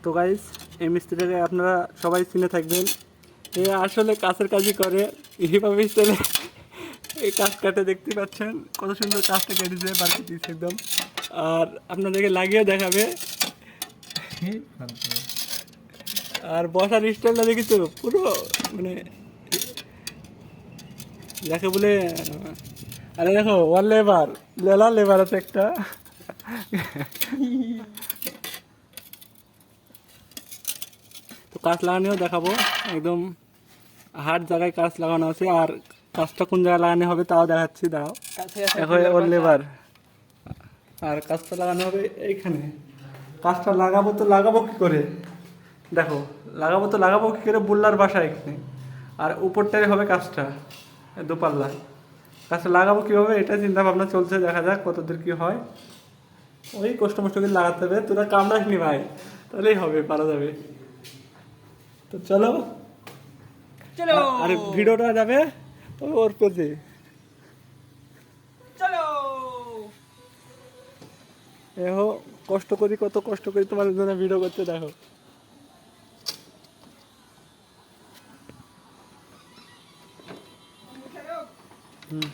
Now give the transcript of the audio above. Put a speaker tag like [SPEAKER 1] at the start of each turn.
[SPEAKER 1] তো গাইস, এই মিস্ত্রিটাকে আপনারা সবাই চিনে থাকবেন। এ আসলে কাছের কাজই করে, এইভাবে চলে এই কাজ কাটে, দেখতে পাচ্ছেন কত সুন্দর কাজটা কেটেছে, বাড়ি দিচ্ছে একদম। আর আপনাদেরকে লাগিয়ে দেখাবে। আর বসার স্টাইলটা দেখেছো পুরো, মানে যাকে বলে, আরে দেখো ওর লেবার, লেলা লেবার আছে একটা। তো কাজ লাগানোও দেখাবো, একদম হার্ড জায়গায় কাজ লাগানো আছে। আর কাজটা কোন জায়গায় লাগানো হবে তাও দেখাচ্ছি, দাও। দেখো ওর লেবার, আর কাজটা লাগানো হবে এইখানে। কাজটা লাগাবো তো লাগাবো কি করে, দেখো লাগাবো কি করে, বুল্লার বাসা এখানে। আর উপরটাই হবে কাজটা, দোপাল্লা। কাজটা লাগাবো কীভাবে এটা চিন্তা ভাবনা চলছে, দেখা যাক কতদূর কী হয়। ওই কষ্ট মষ্ট করে লাগাতে হবে, তোরা কামড়াস নি ভাই, তাহলেই হবে, পারা যাবে। তো চলো,
[SPEAKER 2] চলো
[SPEAKER 1] আর ভিডিওটা যাবে ওর পেজে।
[SPEAKER 2] চলো।
[SPEAKER 1] দেখো কষ্ট করি, কত কষ্ট করি তোমার জন্য ভিডিও করতে, দেখো। হুম।